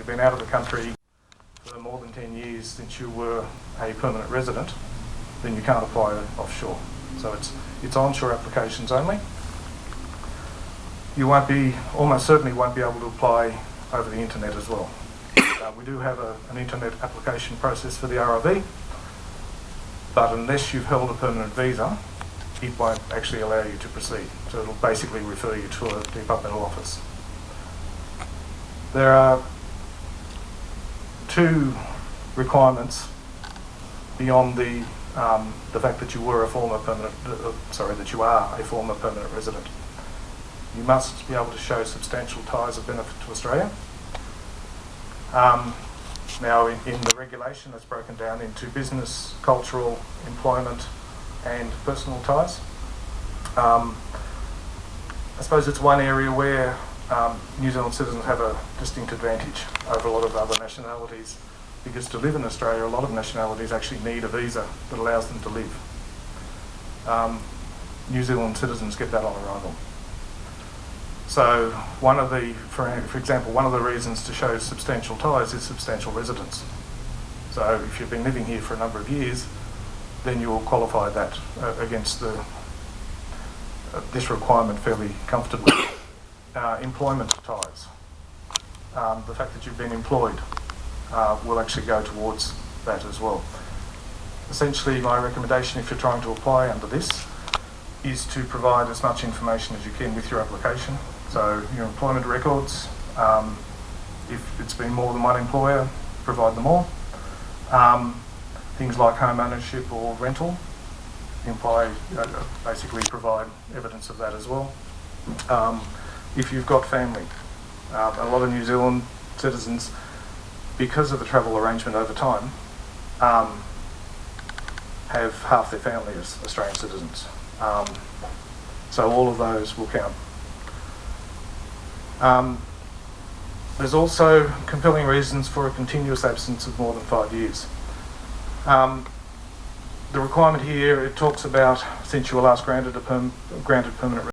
you've been out of the country for more than 10 years since you were a permanent resident, then you can't apply offshore. So it's onshore applications only. You almost certainly won't be able to apply over the internet as well. We do have an internet application process for the RRV, but unless you've held a permanent visa, it won't actually allow you to proceed. So it'll basically refer you to a departmental office. There are two requirements beyond the fact that you were a former permanent, that you are a former permanent resident. You must be able to show substantial ties of benefit to Australia. Now, in the regulation, it's broken down into business, cultural, employment, and personal ties. I suppose it's one area where New Zealand citizens have a distinct advantage over a lot of other nationalities, because to live in Australia, a lot of nationalities actually need a visa that allows them to live. New Zealand citizens get that on arrival. So for example, one of the reasons to show substantial ties is substantial residence. So if you've been living here for a number of years, then you will qualify that against this requirement fairly comfortably. Employment ties. The fact that you've been employed will actually go towards that as well. Essentially, my recommendation, if you're trying to apply under this, is to provide as much information as you can with your application. So your employment records, if it's been more than one employer, provide them all. Things like home ownership or rental, basically provide evidence of that as well. If you've got family, a lot of New Zealand citizens, because of the travel arrangement over time, have half their family as Australian citizens. So all of those will count. There's also compelling reasons for a continuous absence of more than 5 years. The requirement here, it talks about since you were last granted permanent